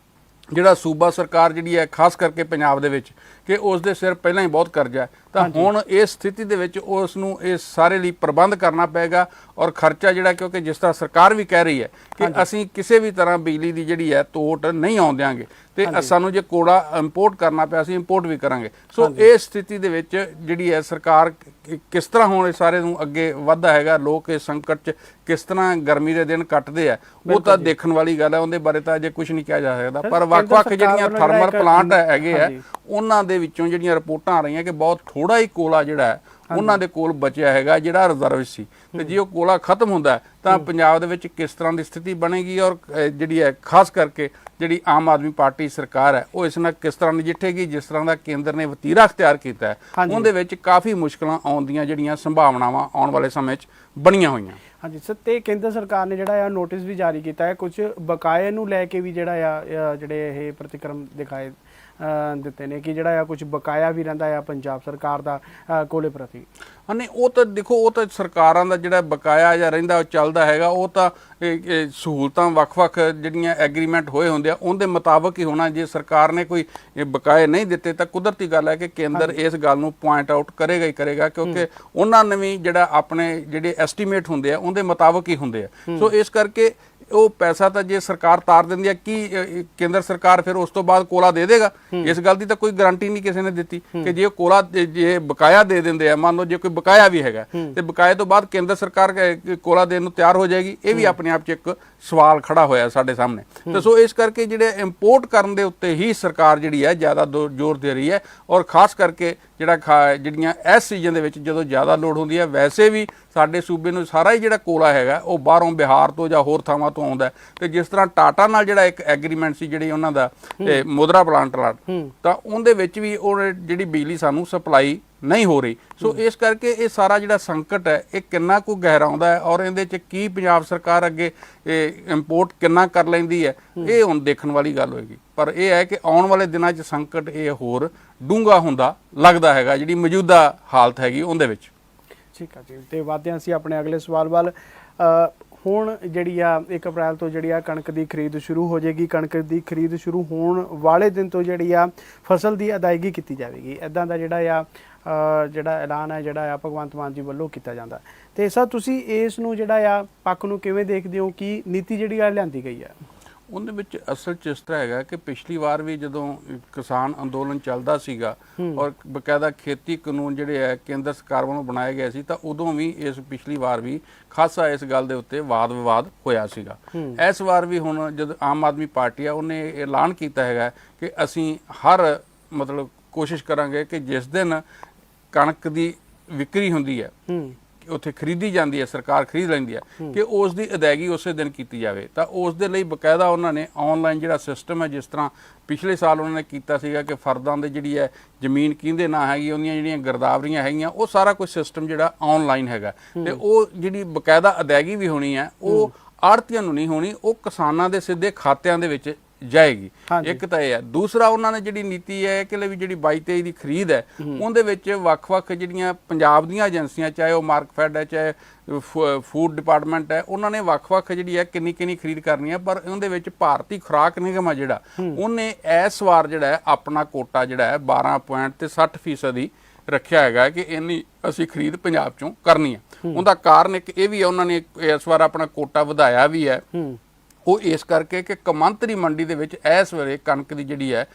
B: ਜਿਹੜਾ ਸੂਬਾ ਸਰਕਾਰ ਜਿਹੜੀ ਹੈ ਖਾਸ ਕਰਕੇ ਪੰਜਾਬ ਦੇ ਵਿੱਚ ਕਿ ਉਸ ਦੇ ਸਿਰ ਪਹਿਲਾਂ ਹੀ ਬਹੁਤ ਕਰਜ਼ਾ ਹੈ। ਤਾਂ ਹੁਣ ਇਸ ਸਥਿਤੀ ਦੇ ਵਿੱਚ ਉਸ ਨੂੰ ਇਸ ਸਾਰੇ ਲਈ ਪ੍ਰਬੰਧ ਕਰਨਾ ਪਏਗਾ ਔਰ ਖਰਚਾ ਜਿਹੜਾ, ਕਿਉਂਕਿ ਜਿਸ ਤਰ੍ਹਾਂ ਸਰਕਾਰ ਵੀ ਕਹਿ ਰਹੀ ਹੈ ਕਿ ਅਸੀਂ ਕਿਸੇ ਵੀ ਤਰ੍ਹਾਂ ਬਿਜਲੀ ਦੀ ਜਿਹੜੀ ਹੈ ਤੋਟ ਨਹੀਂ ਆਉਣ ਦਿਆਂਗੇ ਤੇ ਸਾਨੂੰ ਜੇ ਕੋਲਾ ਇੰਪੋਰਟ ਕਰਨਾ ਪਿਆ ਅਸੀਂ ਇੰਪੋਰਟ ਵੀ ਕਰਾਂਗੇ। ਸੋ ਇਸ ਸਥਿਤੀ ਦੇ ਵਿੱਚ ਜਿਹੜੀ ਹੈ ਸਰਕਾਰ ਕਿਸ ਤਰ੍ਹਾਂ ਹੁਣ ਇਹ ਸਾਰੇ ਨੂੰ ਅੱਗੇ ਵਧਦਾ ਹੈਗਾ, ਲੋਕ ਇਸ ਸੰਕਟ 'ਚ ਕਿਸ ਤਰ੍ਹਾਂ ਗਰਮੀ ਦੇ ਦਿਨ ਕੱਟਦੇ ਆ, ਉਹ ਤਾਂ ਦੇਖਣ ਵਾਲੀ ਗੱਲ ਹੈ। ਉਹਦੇ ਬਾਰੇ ਤਾਂ ਅਜੇ ਕੁਝ ਨਹੀਂ ਕਿਹਾ ਜਾ ਸਕਦਾ, ਪਰ ਵੱਖ-ਵੱਖ ਜਿਹੜੀਆਂ ਥਰਮਲ ਪਲਾਂਟ ਹੈਗੇ ਆ ਉਹਨਾਂ ਦੇ ਵਿੱਚੋਂ ਜਿਹੜੀਆਂ ਰਿਪੋਰਟਾਂ ਆ ਰਹੀਆਂ ਕਿ ਬਹੁਤ ਥੋੜਾ ਹੀ ਕੋਲਾ ਜਿਹੜਾ ਹੈ ਉਹਨਾਂ ਦੇ ਕੋਲ ਬਚਿਆ ਹੈਗਾ ਜਿਹੜਾ ਰਿਜ਼ਰਵ ਸੀ, ਤੇ ਜੇ ਉਹ ਕੋਲਾ ਖਤਮ ਹੁੰਦਾ ਤਾਂ ਪੰਜਾਬ ਦੇ ਵਿੱਚ ਕਿਸ ਤਰ੍ਹਾਂ ਦੀ ਸਥਿਤੀ ਬਣੇਗੀ ਔਰ ਜਿਹੜੀ ਹੈ ਖਾਸ ਕਰਕੇ ਜਿਹੜੀ ਆਮ ਆਦਮੀ ਪਾਰਟੀ ਸਰਕਾਰ ਹੈ ਉਹ ਇਸ ਨਾਲ ਕਿਸ ਤਰ੍ਹਾਂ ਨਜਿੱਠੇਗੀ। ਜਿਸ ਤਰ੍ਹਾਂ ਦਾ ਕੇਂਦਰ ਨੇ ਵਤੀਰਾ ਅਖਤਿਆਰ ਕੀਤਾ ਹੈ ਉਹਦੇ ਵਿੱਚ ਕਾਫੀ ਮੁਸ਼ਕਲਾਂ ਆਉਣ ਦੀਆਂ ਜਿਹੜੀਆਂ ਸੰਭਾਵਨਾਵਾਂ ਆਉਣ ਵਾਲੇ ਸਮੇਂ 'ਚ ਬਣੀਆਂ ਹੋਈਆਂ।
A: ਹਾਂਜੀ ਸਰ, ਤੇ ਕੇਂਦਰ ਸਰਕਾਰ ਨੇ ਜਿਹੜਾ ਆ ਨੋਟਿਸ ਵੀ ਜਾਰੀ ਕੀਤਾ ਹੈ, ਕੁਝ ਬਕਾਏ ਨੂੰ ਲੈ ਕੇ ਵੀ ਜਿਹੜਾ ਆ ਜਿਹੜੇ ਇਹ ਪ੍ਰਤੀਕਰਮ ਦਿਖਾਏ ਦਿੱਤੇ ਨੇ ਕਿ ਜਿਹੜਾ ਆ ਕੁਝ ਬਕਾਇਆ ਵੀ ਰਹਿੰਦਾ ਆ ਪੰਜਾਬ ਸਰਕਾਰ ਦਾ ਕੋਲੇ ਪ੍ਰਤੀ। ਨਹੀਂ, ਉਹ ਤਾਂ ਦੇਖੋ, ਉਹ ਤਾਂ ਸਰਕਾਰਾਂ ਦਾ ਜਿਹੜਾ ਬਕਾਇਆ ਜਾਂ ਰਹਿੰਦਾ ਉਹ ਚੱਲਦਾ ਹੈਗਾ, ਉਹ ਤਾਂ ਸਹੂਲਤਾਂ ਵੱਖ-ਵੱਖ ਜਿਹੜੀਆਂ ਐਗਰੀਮੈਂਟ ਹੋਏ ਹੁੰਦੇ ਆ ਉਹਦੇ ਮੁਤਾਬਕ ਹੀ ਹੋਣਾ। ਜੇ ਸਰਕਾਰ ਨੇ ਕੋਈ ਬਕਾਏ ਨਹੀਂ ਦਿੱਤੇ ਤਾਂ ਕੁਦਰਤੀ ਗੱਲ ਹੈ ਕਿ ਕੇਂਦਰ ਇਸ ਗੱਲ ਨੂੰ ਪੁਆਇੰਟ ਆਊਟ ਕਰੇਗਾ ਹੀ ਕਰੇਗਾ, ਕਿਉਂਕਿ ਉਹਨਾਂ ਨੇ ਵੀ ਜਿਹੜਾ ਆਪਣੇ ਜਿਹੜੇ ਐਸਟੀਮੇਟ ਹੁੰਦੇ ਆ ਉਹਦੇ ਮੁਤਾਬਕ ਹੀ ਹੁੰਦੇ ਆ। ਸੋ ਇਸ ਕਰਕੇ ਉਹ ਪੈਸਾ ਤਾਂ ਜੇ ਸਰਕਾਰ ਤਾਰ ਦਿੰਦੀ ਹੈ ਕਿ ਕੇਂਦਰ ਸਰਕਾਰ ਫਿਰ ਉਸ ਤੋਂ ਬਾਅਦ ਕੋਲਾ ਦੇ ਦੇਗਾ, ਇਸ ਗੱਲ ਦੀ ਤਾਂ ਕੋਈ ਗਾਰੰਟੀ ਨਹੀਂ ਕਿਸੇ ਨੇ ਦਿੱਤੀ ਕਿ ਜੇ ਕੋਲਾ ਜੇ ਬਕਾਇਆ ਦੇ ਦਿੰਦੇ ਆ, ਮੰਨ ਲਓ ਜੇ ਕੋਈ ਬਕਾਇਆ ਵੀ ਹੈਗਾ ਤੇ ਬਕਾਏ ਤੋਂ ਬਾਅਦ ਕੇਂਦਰ ਸਰਕਾਰ ਕੋਲਾ ਦੇਣ ਨੂੰ ਤਿਆਰ ਹੋ ਜਾਏਗੀ, ਇਹ ਵੀ ਆਪਣੇ ਆਪ 'ਚ ਇੱਕ ਸਵਾਲ ਖੜਾ ਹੋਇਆ ਸਾਡੇ ਸਾਹਮਣੇ। ਤੇ ਸੋ ਇਸ ਕਰਕੇ ਜਿਹੜੇ ਇੰਪੋਰਟ ਕਰਨ ਦੇ ਉੱਤੇ ਹੀ ਸਰਕਾਰ ਜਿਹੜੀ ਹੈ ਜ਼ਿਆਦਾ ਜ਼ੋਰ ਦੇ ਰਹੀ ਹੈ ਔਰ ਖਾਸ ਕਰਕੇ ਜਿਹੜੀਆਂ ਇਸ ਸੀਜ਼ਨ ਦੇ ਵਿੱਚ ਜਦੋਂ ਜ਼ਿਆਦਾ ਲੋੜ ਹੁੰਦੀ ਹੈ। ਵੈਸੇ ਵੀ ਸਾਡੇ ਸੂਬੇ ਨੂੰ ਸਾਰਾ ਹੀ ਜਿਹੜਾ ਕੋਲਾ ਹੈਗਾ ਉਹ ਬਾਹਰੋਂ ਬਿਹਾਰ ਤੋਂ ਜਾਂ ਹੋਰ ਥਾਵਾਂ ਤੋਂ ਆਉਂਦਾ, ਤੇ ਜਿਸ ਤਰ੍ਹਾਂ ਟਾਟਾ ਨਾਲ ਜਿਹੜਾ ਇੱਕ ਐਗਰੀਮੈਂਟ ਸੀ ਜਿਹੜੀ ਉਹਨਾਂ ਦਾ ਮੁਦਰਾ ਪਲਾਂਟ ਨਾਲ, ਤਾਂ ਉਹਦੇ ਵਿੱਚ ਵੀ ਉਹ ਜਿਹੜੀ ਬਿਜਲੀ ਸਾਨੂੰ ਸਪਲਾਈ ਨਹੀਂ ਹੋ ਰਹੀ। ਸੋ ਇਸ ਕਰਕੇ ਇਹ ਸਾਰਾ ਜਿਹੜਾ ਸੰਕਟ ਹੈ ਇਹ ਕਿੰਨਾ ਕੁ ਗਹਿਰਾਉਂਦਾ ਹੈ ਔਰ ਇਹਦੇ 'ਚ ਕੀ ਪੰਜਾਬ ਸਰਕਾਰ ਅੱਗੇ ਇੰਪੋਰਟ ਕਿੰਨਾ ਕਰ ਲੈਂਦੀ ਹੈ, ਇਹ ਹੁਣ ਦੇਖਣ ਵਾਲੀ ਗੱਲ ਹੋਏਗੀ। ਪਰ ਇਹ ਹੈ ਕਿ ਆਉਣ ਵਾਲੇ ਦਿਨਾਂ 'ਚ ਸੰਕਟ ਇਹ ਹੋਰ ਡੂੰਘਾ ਹੁੰਦਾ ਲੱਗਦਾ ਹੈਗਾ ਜਿਹੜੀ ਮੌਜੂਦਾ ਹਾਲਤ ਹੈਗੀ ਉਹਦੇ ਵਿੱਚ। ਠੀਕ ਆ ਜੀ, ਤੇ ਵਾਧੇ ਅਸੀਂ ਆਪਣੇ ਅਗਲੇ ਸਵਾਲ ਵੱਲ। ਹੁਣ ਜਿਹੜੀ ਆ 1 ਅਪ੍ਰੈਲ ਤੋਂ ਜਿਹੜੀ ਆ ਕਣਕ ਦੀ ਖਰੀਦ ਸ਼ੁਰੂ ਹੋ ਜਾਏਗੀ। ਕਣਕ ਦੀ ਖਰੀਦ ਸ਼ੁਰੂ ਹੋਣ ਵਾਲੇ ਦਿਨ ਤੋਂ ਜਿਹੜੀ ਆ ਫਸਲ ਦੀ ਅਦਾਇਗੀ ਕੀਤੀ ਜਾਵੇਗੀ, ਇੱਦਾਂ ਦਾ ਜਿਹੜਾ ਐਲਾਨ ਹੈ ਜਿਹੜਾ ਆ ਭਗਵੰਤ ਮਾਨ ਜੀ ਵੱਲੋਂ ਕੀਤਾ ਜਾਂਦਾ। ਤੇ ਸਰ ਤੁਸੀਂ ਇਸ ਨੂੰ ਜਿਹੜਾ ਆ ਪੱਖ ਨੂੰ ਕਿਵੇਂ ਦੇਖਦੇ ਹੋ ਕਿ ਨੀਤੀ ਜਿਹੜੀ ਆ ਲਿਆਂਦੀ ਗਈ ਹੈ ਉਹਦੇ ਵਿੱਚ? ਅਸਲ 'ਚ ਇਸ ਤਰ੍ਹਾਂ ਹੈਗਾ ਕਿ ਪਿਛਲੀ ਵਾਰ ਵੀ ਜਦੋਂ ਕਿਸਾਨ ਅੰਦੋਲਨ ਚੱਲਦਾ ਸੀਗਾ ਔਰ ਬਕਾਇਦਾ ਖੇਤੀ ਕਾਨੂੰਨ ਜਿਹੜੇ ਹੈ ਕੇਂਦਰ ਸਰਕਾਰ ਵੱਲੋਂ ਬਣਾਏ ਗਏ ਸੀ, ਤਾਂ ਉਦੋਂ ਵੀ ਇਸ ਪਿਛਲੀ ਵਾਰ ਵੀ ਖਾਸਾ ਇਸ ਗੱਲ ਦੇ ਉੱਤੇ ਵਾਦ ਵਿਵਾਦ ਹੋਇਆ ਸੀਗਾ। ਇਸ ਵਾਰ ਵੀ ਹੁਣ ਜਦ ਆਮ ਆਦਮੀ ਪਾਰਟੀ ਆ ਉਹਨੇ ਐਲਾਨ ਕੀਤਾ ਹੈਗਾ ਕਿ ਅਸੀਂ ਹਰ ਮਤਲਬ ਕੋਸ਼ਿਸ਼ ਕਰਾਂਗੇ ਕਿ ਜਿਸ ਦਿਨ ਕਣਕ ਦੀ ਵਿਕਰੀ ਹੁੰਦੀ ਹੈ ਉੱਥੇ ਖਰੀਦੀ ਜਾਂਦੀ ਹੈ, ਸਰਕਾਰ ਖਰੀਦ ਲੈਂਦੀ ਹੈ, ਕਿ ਉਸ ਦੀ ਅਦਾਇਗੀ ਉਸੇ ਦਿਨ ਕੀਤੀ ਜਾਵੇ। ਤਾਂ ਉਸ ਦੇ ਲਈ ਬਕਾਇਦਾ ਉਹਨਾਂ ਨੇ ਆਨਲਾਈਨ ਜਿਹੜਾ ਸਿਸਟਮ ਹੈ, ਜਿਸ ਤਰ੍ਹਾਂ ਪਿਛਲੇ ਸਾਲ ਉਹਨਾਂ ਨੇ ਕੀਤਾ ਸੀਗਾ ਕਿ ਫਰਦਾਂ ਦੇ ਜਿਹੜੀ ਹੈ ਜ਼ਮੀਨ ਕਿਹਦੇ ਨਾਂ ਹੈਗੀ, ਉਹਦੀਆਂ ਜਿਹੜੀਆਂ ਗਿਰਦਾਵਰੀਆਂ ਹੈਗੀਆਂ, ਉਹ ਸਾਰਾ ਕੁਝ ਸਿਸਟਮ ਜਿਹੜਾ ਆਨਲਾਈਨ ਹੈਗਾ। ਤੇ ਉਹ ਜਿਹੜੀ ਬਕਾਇਦਾ ਅਦਾਇਗੀ ਵੀ ਹੋਣੀ ਹੈ ਉਹ ਆੜ੍ਹਤੀਆਂ ਨੂੰ ਨਹੀਂ ਹੋਣੀ, ਉਹ ਕਿਸਾਨਾਂ ਦੇ ਸਿੱਧੇ ਖਾਤਿਆਂ ਦੇ ਵਿੱਚ ਜਾਏਗੀ। ਇੱਕ ਤਾਂ ਇਹ ਹੈ। ਦੂਸਰਾ ਉਹਨਾਂ ਨੇ ਜਿਹੜੀ ਨੀਤੀ ਹੈ ਕਿ ਲਈ ਵੀ ਜਿਹੜੀ 22-23 ਦੀ ਖਰੀਦ ਹੈ ਉਹਦੇ ਵਿੱਚ ਵੱਖ-ਵੱਖ ਜਿਹੜੀਆਂ ਪੰਜਾਬ ਦੀਆਂ ਏਜੰਸੀਆਂ, ਚਾਹੇ ਉਹ ਮਾਰਕਫੈਡ ਹੈ ਚਾਹੇ ਫੂਡ ਡਿਪਾਰਟਮੈਂਟ ਹੈ, ਉਹਨਾਂ ਨੇ ਵੱਖ-ਵੱਖ ਜਿਹੜੀ ਹੈ ਕਿੰਨੀ ਖਰੀਦ ਕਰਨੀ ਹੈ। ਪਰ ਉਹਦੇ ਵਿੱਚ ਭਾਰਤੀ ਖੁਰਾਕ ਨਿਗਮ ਆ ਜਿਹੜਾ ਉਹਨੇ ਇਸ ਵਾਰ ਜਿਹੜਾ ਹੈ ਆਪਣਾ ਕੋਟਾ ਜਿਹੜਾ ਹੈ 12.60% ਦੀ ਰੱਖਿਆ ਹੈਗਾ ਕਿ ਇੰਨੀ ਅਸੀਂ ਖਰੀਦ ਪੰਜਾਬ ਚੋਂ ਕਰਨੀ ਹੈ। ਉਹਦਾ ਕਾਰਨ ਇੱਕ ਇਹ ਵੀ ਹੈ, ਉਹਨਾਂ ਨੇ ਇਸ ਵਾਰ ਆਪਣਾ ਕੋਟਾ ਵਧਾਇਆ ਵੀ ਹੈ। ਉਹ ਇਸ ਕਰਕੇ ਕਿ ਕੌਮਾਂਤਰੀ ਮੰਡੀ ਦੇ ਵਿੱਚ ਇਸ ਵੇਲੇ ਕਣਕ ਦੀ ਜਿਹੜੀ ਹੈ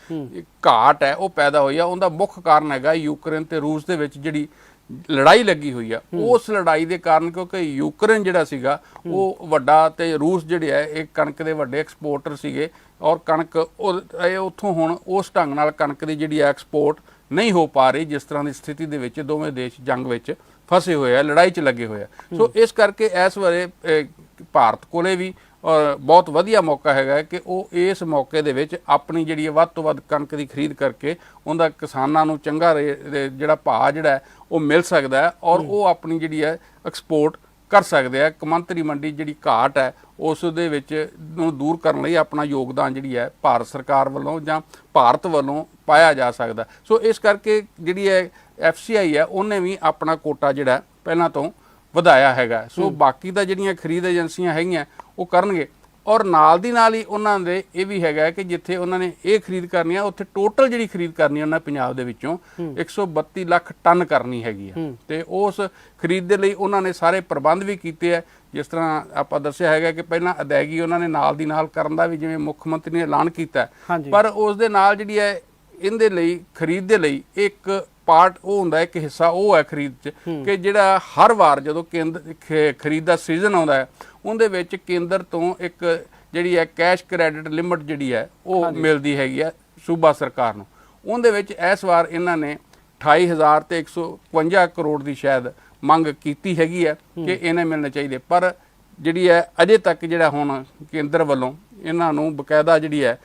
A: ਘਾਟ ਹੈ ਉਹ ਪੈਦਾ ਹੋਈ ਆ। ਉਹਦਾ ਮੁੱਖ ਕਾਰਨ ਹੈਗਾ ਯੂਕਰੇਨ ਤੇ ਰੂਸ ਦੇ ਵਿੱਚ ਜਿਹੜੀ ਲੜਾਈ ਲੱਗੀ ਹੋਈ ਆ। ਉਸ ਲੜਾਈ ਦੇ ਕਾਰਨ, ਕਿਉਂਕਿ ਯੂਕਰੇਨ ਜਿਹੜਾ ਸੀਗਾ ਉਹ ਵੱਡਾ ਤੇ ਰੂਸ ਜਿਹੜੇ ਹੈ ਇਹ ਕਣਕ ਦੇ ਵੱਡੇ ਐਕਸਪੋਰਟਰ ਸੀਗੇ ਔਰ ਕਣਕ ਉੱਥੋਂ ਹੁਣ ਉਸ ਢੰਗ ਨਾਲ ਕਣਕ ਦੀ ਜਿਹੜੀ ਐਕਸਪੋਰਟ ਨਹੀਂ ਹੋ ਪਾ ਰਹੀ ਜਿਸ ਤਰ੍ਹਾਂ ਦੀ ਸਥਿਤੀ ਦੇ ਵਿੱਚ ਦੋਵੇਂ ਦੇਸ਼ ਜੰਗ ਵਿੱਚ ਫਸੇ ਹੋਏ ਆ, ਲੜਾਈ 'ਚ ਲੱਗੇ ਹੋਏ ਆ। ਸੋ ਇਸ ਕਰਕੇ ਇਸ ਵੇਲੇ ਭਾਰਤ ਕੋਲੇ ਵੀ ਬਹੁਤ ਵਧੀਆ ਮੌਕਾ ਹੈਗਾ ਕਿ ਉਹ ਇਸ ਮੌਕੇ ਦੇ ਵਿੱਚ ਆਪਣੀ ਜਿਹੜੀ ਵੱਧ ਤੋਂ ਵੱਧ ਕਣਕ ਦੀ ਖਰੀਦ ਕਰਕੇ ਉਹਦਾ ਕਿਸਾਨਾਂ ਨੂੰ ਚੰਗਾ ਜਿਹੜਾ ਭਾਅ ਜਿਹੜਾ ਉਹ ਮਿਲ ਸਕਦਾ ਹੈ ਔਰ ਉਹ ਆਪਣੀ ਜਿਹੜੀ ਹੈ ਐਕਸਪੋਰਟ ਕਰ ਸਕਦੇ ਆ। ਕੌਮਾਂਤਰੀ ਮੰਡੀ ਜਿਹੜੀ ਘਾਟ ਹੈ ਉਸ ਦੇ ਵਿੱਚ ਨੂੰ ਦੂਰ ਕਰਨ ਲਈ ਆਪਣਾ ਯੋਗਦਾਨ ਜਿਹੜੀ ਹੈ ਭਾਰਤ ਸਰਕਾਰ ਵੱਲੋਂ ਜਾਂ ਭਾਰਤ ਵੱਲੋਂ ਪਾਇਆ ਜਾ ਸਕਦਾ। ਸੋ ਇਸ ਕਰਕੇ ਜਿਹੜੀ ਹੈ FCI ਹੈ ਉਹਨੇ ਵੀ ਆਪਣਾ ਕੋਟਾ ਜਿਹੜਾ ਪਹਿਲਾਂ ਤੋਂ ਵਧਾਇਆ ਹੈਗਾ। ਸੋ ਬਾਕੀ ਤਾਂ ਜਿਹੜੀਆਂ ਖਰੀਦ ਏਜੰਸੀਆਂ ਹੈਗੀਆਂ ਉਹ ਕਰਨਗੇ,
B: ਔਰ ਨਾਲ ਦੀ ਨਾਲ ਹੀ ਉਹਨਾਂ ਦੇ ਇਹ ਵੀ ਹੈਗਾ ਕਿ ਜਿੱਥੇ ਉਹਨਾਂ ਨੇ ਇਹ ਖਰੀਦ ਕਰਨੀ ਆ ਉੱਥੇ ਟੋਟਲ ਜਿਹੜੀ ਖਰੀਦ ਕਰਨੀ ਉਹਨਾਂ ਪੰਜਾਬ ਦੇ ਵਿੱਚੋਂ 132 ਲੱਖ ਟਨ ਕਰਨੀ ਹੈਗੀ ਆ ਤੇ ਉਸ ਖਰੀਦ ਦੇ ਲਈ ਉਹਨਾਂ ਨੇ ਸਾਰੇ ਪ੍ਰਬੰਧ ਵੀ ਕੀਤੇ ਆ। ਜਿਸ ਤਰ੍ਹਾਂ ਆਪਾਂ ਦੱਸਿਆ ਹੈਗਾ ਕਿ ਪਹਿਲਾਂ ਅਦਾਇਗੀ ਉਹਨਾਂ ਨੇ ਨਾਲ ਦੀ ਨਾਲ ਕਰਨ ਦਾ ਵੀ ਜਿਵੇਂ ਮੁੱਖ ਮੰਤਰੀ ਨੇ ਐਲਾਨ ਕੀਤਾ, ਪਰ ਉਸ ਦੇ ਨਾਲ ਜਿਹੜੀ ਹੈ ਇਹਦੇ ਲਈ ਖਰੀਦ ਦੇ ਲਈ ਇੱਕ ਪਾਰਟ ਉਹ ਹੁੰਦਾ, ਇੱਕ ਹਿੱਸਾ ਉਹ ਹੈ ਖਰੀਦ 'ਚ ਕਿ ਜਿਹੜਾ ਹਰ ਵਾਰ ਜਦੋਂ ਖਰੀਦ ਦਾ ਸੀਜ਼ਨ ਆਉਂਦਾ ਹੈ ਉਹਦੇ ਵਿੱਚ ਕੇਂਦਰ ਤੋਂ ਇੱਕ ਜਿਹੜੀ ਹੈ ਕੈਸ਼ ਕ੍ਰੈਡਿਟ ਲਿਮਟ ਜਿਹੜੀ ਹੈ ਉਹ ਮਿਲਦੀ ਹੈਗੀ ਹੈ ਸੂਬਾ ਸਰਕਾਰ ਨੂੰ। ਉਹਦੇ ਵਿੱਚ ਇਸ ਵਾਰ ਇਹਨਾਂ ਨੇ 28,000 ਤੇ 151 ਕਰੋੜ ਦੀ ਸ਼ਾਇਦ ਮੰਗ ਕੀਤੀ ਹੈਗੀ ਹੈ ਕਿ ਇਹਨੇ ਮਿਲਣੇ ਚਾਹੀਦੇ, ਪਰ ਜਿਹੜੀ ਹੈ ਅਜੇ ਤੱਕ ਜਿਹੜਾ ਹੁਣ ਕੇਂਦਰ ਵੱਲੋਂ ਇਹਨਾਂ ਨੂੰ ਬਕਾਇਦਾ ਜਿਹੜੀ ਹੈ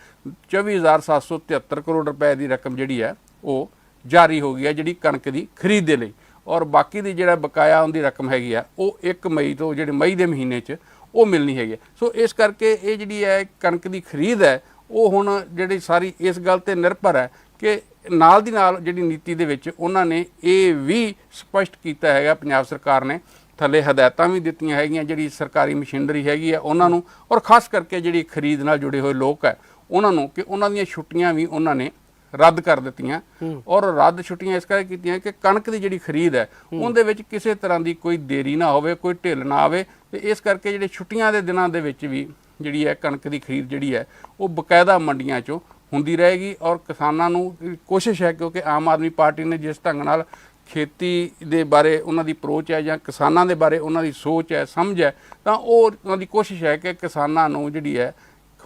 B: 24,773 ਕਰੋੜ ਰੁਪਏ ਦੀ ਰਕਮ ਜਿਹੜੀ ਹੈ ਉਹ ਜਾਰੀ ਹੋ ਗਈ ਹੈ ਜਿਹੜੀ ਕਣਕ ਦੀ ਖਰੀਦ ਦੇ ਲਈ, ਔਰ ਬਾਕੀ ਦੀ ਜਿਹੜਾ ਬਕਾਇਆ ਉਹਦੀ ਰਕਮ ਹੈਗੀ ਆ ਉਹ 1 ਮਈ ਤੋਂ ਜਿਹੜੇ ਮਈ ਦੇ ਮਹੀਨੇ 'ਚ ਉਹ ਮਿਲਣੀ ਹੈਗੀ। ਸੋ ਇਸ ਕਰਕੇ ਇਹ ਜਿਹੜੀ ਹੈ ਕਣਕ ਦੀ ਖਰੀਦ ਹੈ ਉਹ ਹੁਣ ਜਿਹੜੀ ਸਾਰੀ ਇਸ ਗੱਲ ਤੇ ਨਿਰਭਰ ਹੈ ਕਿ ਨਾਲ ਦੀ ਨਾਲ ਜਿਹੜੀ ਨੀਤੀ ਦੇ ਵਿੱਚ ਉਹਨਾਂ ਨੇ ਇਹ ਵੀ ਸਪਸ਼ਟ ਕੀਤਾ ਹੈਗਾ, ਪੰਜਾਬ ਸਰਕਾਰ ਨੇ ਥੱਲੇ ਹਦਾਇਤਾਂ ਵੀ ਦਿੱਤੀਆਂ ਹੈਗੀਆਂ ਜਿਹੜੀ ਸਰਕਾਰੀ ਮਸ਼ੀਨਰੀ ਹੈਗੀ ਆ ਉਹਨਾਂ ਨੂੰ, ਔਰ ਖਾਸ ਕਰਕੇ ਜਿਹੜੀ ਖਰੀਦ ਨਾਲ ਜੁੜੇ ਹੋਏ ਲੋਕ ਹੈ ਉਹਨਾਂ ਨੂੰ, ਕਿ ਉਹਨਾਂ ਦੀਆਂ ਛੁੱਟੀਆਂ ਵੀ ਉਹਨਾਂ ਨੇ ਰੱਦ ਕਰ ਦਿੱਤੀਆਂ। ਔਰ ਰੱਦ ਛੁੱਟੀਆਂ ਇਸ ਕਰਕੇ ਕੀਤੀਆਂ ਕਿ ਕਣਕ ਦੀ ਜਿਹੜੀ ਖਰੀਦ ਹੈ ਉਹਦੇ ਵਿੱਚ ਕਿਸੇ ਤਰ੍ਹਾਂ ਦੀ ਕੋਈ ਦੇਰੀ ਨਾ ਹੋਵੇ, ਕੋਈ ਢਿੱਲ ਨਾ ਆਵੇ, ਤੇ ਇਸ ਕਰਕੇ ਜਿਹੜੇ ਛੁੱਟੀਆਂ ਦੇ ਦਿਨਾਂ ਦੇ ਵਿੱਚ ਵੀ ਜਿਹੜੀ ਹੈ ਕਣਕ ਦੀ ਖਰੀਦ ਜਿਹੜੀ ਹੈ ਉਹ ਬਕਾਇਦਾ ਮੰਡੀਆਂ 'ਚੋਂ ਹੁੰਦੀ ਰਹੇਗੀ। ਔਰ ਕਿਸਾਨਾਂ ਨੂੰ ਕੋਸ਼ਿਸ਼ ਹੈ, ਕਿਉਂਕਿ ਆਮ ਆਦਮੀ ਪਾਰਟੀ ਨੇ ਜਿਸ ਢੰਗ ਨਾਲ ਖੇਤੀ ਦੇ ਬਾਰੇ ਉਹਨਾਂ ਦੀ ਅਪਰੋਚ ਹੈ ਜਾਂ ਕਿਸਾਨਾਂ ਦੇ ਬਾਰੇ ਉਹਨਾਂ ਦੀ ਸੋਚ ਹੈ, ਸਮਝ ਹੈ, ਤਾਂ ਉਹ ਉਹਨਾਂ ਦੀ ਕੋਸ਼ਿਸ਼ ਹੈ ਕਿ ਕਿਸਾਨਾਂ ਨੂੰ ਜਿਹੜੀ ਹੈ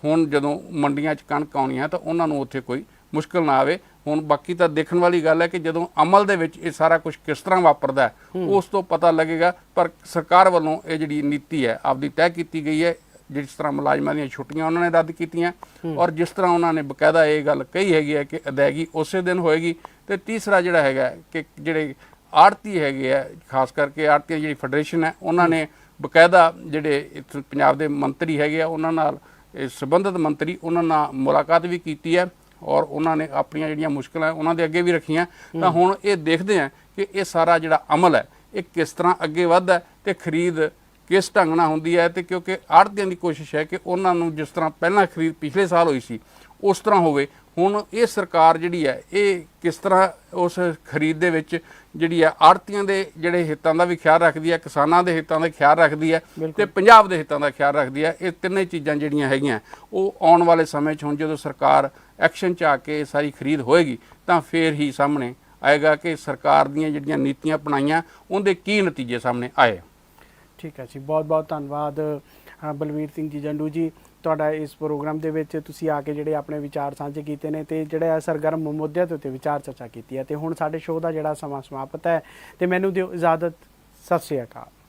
B: ਹੁਣ ਜਦੋਂ ਮੰਡੀਆਂ 'ਚ ਕਣਕ ਆਉਣੀ ਹੈ ਤਾਂ ਉਹਨਾਂ ਨੂੰ ਉੱਥੇ ਕੋਈ ਮੁਸ਼ਕਲ ਨਾ ਆਵੇ। ਹੁਣ ਬਾਕੀ ਤਾਂ ਦੇਖਣ ਵਾਲੀ ਗੱਲ ਹੈ ਕਿ ਜਦੋਂ ਅਮਲ ਦੇ ਵਿੱਚ ਇਹ ਸਾਰਾ ਕੁਝ ਕਿਸ ਤਰ੍ਹਾਂ ਵਾਪਰਦਾ ਹੈ ਉਸ ਤੋਂ ਪਤਾ ਲੱਗੇਗਾ, ਪਰ ਸਰਕਾਰ ਵੱਲੋਂ ਇਹ ਜਿਹੜੀ ਨੀਤੀ ਹੈ ਆਪਦੀ ਤੈਅ ਕੀਤੀ ਗਈ ਹੈ। ਜਿਸ ਤਰ੍ਹਾਂ ਮੁਲਾਜ਼ਮਾਂ ਦੀਆਂ ਛੁੱਟੀਆਂ ਉਹਨਾਂ ਨੇ ਰੱਦ ਕੀਤੀਆਂ, ਔਰ ਜਿਸ ਤਰ੍ਹਾਂ ਉਹਨਾਂ ਨੇ ਬਕਾਇਦਾ ਇਹ ਗੱਲ ਕਹੀ ਹੈਗੀ ਹੈ ਕਿ ਅਦਾਇਗੀ ਉਸੇ ਦਿਨ ਹੋਏਗੀ, ਤੇ ਤੀਸਰਾ ਜਿਹੜਾ ਹੈਗਾ ਕਿ ਜਿਹੜੇ ਆੜਤੀ ਹੈਗੇ ਆ, ਖਾਸ ਕਰਕੇ ਆੜਤੀਆਂ ਜਿਹੜੀ ਫੈਡਰੇਸ਼ਨ ਹੈ ਉਹਨਾਂ ਨੇ ਬਕਾਇਦਾ ਜਿਹੜੇ ਪੰਜਾਬ ਦੇ ਮੰਤਰੀ ਹੈਗੇ ਆ ਉਹਨਾਂ ਨਾਲ, ਸੰਬੰਧਿਤ ਮੰਤਰੀ ਉਹਨਾਂ ਨਾਲ ਮੁਲਾਕਾਤ ਵੀ ਕੀਤੀ ਹੈ ਔਰ ਉਹਨਾਂ ਨੇ ਆਪਣੀਆਂ ਜਿਹੜੀਆਂ ਮੁਸ਼ਕਲਾਂ ਉਹਨਾਂ ਦੇ ਅੱਗੇ ਵੀ ਰੱਖੀਆਂ। ਤਾਂ ਹੁਣ ਇਹ ਦੇਖਦੇ ਹਾਂ ਕਿ ਇਹ ਸਾਰਾ ਜਿਹੜਾ ਅਮਲ ਹੈ ਇਹ ਕਿਸ ਤਰ੍ਹਾਂ ਅੱਗੇ ਵੱਧਦਾ ਤੇ ਖਰੀਦ ਕਿਸ ਢੰਗ ਨਾਲ ਹੁੰਦੀ ਹੈ, ਤੇ ਕਿਉਂਕਿ ਆੜ੍ਹਤੀਆਂ ਦੀ ਕੋਸ਼ਿਸ਼ ਹੈ ਕਿ ਉਹਨਾਂ ਨੂੰ ਜਿਸ ਤਰ੍ਹਾਂ ਪਹਿਲਾਂ ਖਰੀਦ ਪਿਛਲੇ ਸਾਲ ਹੋਈ ਸੀ ਉਸ ਤਰ੍ਹਾਂ ਹੋਵੇ। ਹੁਣ ਇਹ ਸਰਕਾਰ ਜਿਹੜੀ ਹੈ ਇਹ ਕਿਸ ਤਰ੍ਹਾਂ ਉਸ ਖਰੀਦ ਦੇ ਵਿੱਚ ਜਿਹੜੀ ਹੈ ਆੜ੍ਹਤੀਆਂ ਦੇ ਜਿਹੜੇ ਹਿੱਤਾਂ ਦਾ ਵੀ ਖਿਆਲ ਰੱਖਦੀ ਹੈ, ਕਿਸਾਨਾਂ ਦੇ ਹਿੱਤਾਂ ਦਾ ਖਿਆਲ ਰੱਖਦੀ ਹੈ ਤੇ ਪੰਜਾਬ ਦੇ ਹਿੱਤਾਂ ਦਾ ਖਿਆਲ ਰੱਖਦੀ ਹੈ। ਇਹ ਤਿੰਨੇ ਚੀਜ਼ਾਂ ਜਿਹੜੀਆਂ ਹੈਗੀਆਂ ਉਹ ਆਉਣ ਵਾਲੇ ਸਮੇਂ 'ਚ ਹੁਣ ਜਦੋਂ ਸਰਕਾਰ ਐਕਸ਼ਨ 'ਚ ਆ ਕੇ ਸਾਰੀ ਖਰੀਦ ਹੋਏਗੀ ਤਾਂ ਫੇਰ ਹੀ ਸਾਹਮਣੇ ਆਏਗਾ ਕਿ ਸਰਕਾਰ ਦੀਆਂ ਜਿਹੜੀਆਂ ਨੀਤੀਆਂ ਅਪਣਾਈਆਂ ਉਹਦੇ ਕੀ ਨਤੀਜੇ ਸਾਹਮਣੇ ਆਏ।
A: ਠੀਕ ਹੈ ਜੀ, ਬਹੁਤ ਬਹੁਤ ਧੰਨਵਾਦ ਬਲਵੀਰ ਸਿੰਘ ਜੀ ਜੰਡੂ ਜੀ, ਤੁਹਾਡਾ ਇਸ ਪ੍ਰੋਗਰਾਮ ਦੇ ਵਿੱਚ ਤੁਸੀਂ ਆ ਕੇ ਜਿਹੜੇ ਆਪਣੇ ਵਿਚਾਰ ਸਾਂਝੇ ਕੀਤੇ ਨੇ ਤੇ ਜਿਹੜੇ ਸਰਗਰਮ ਮੁੱਦਿਆਂ ਦੇ ਉੱਤੇ ਵਿਚਾਰ ਚਰਚਾ ਕੀਤੀ ਹੈ। ਤੇ ਹੁਣ ਸਾਡੇ ਸ਼ੋਅ ਦਾ ਜਿਹੜਾ ਸਮਾਂ ਸਮਾਪਤ ਹੈ ਤੇ ਮੈਨੂੰ ਦਿਓ ਇਜਾਜ਼ਤ। ਸਤਿ ਸ਼੍ਰੀ ਅਕਾਲ।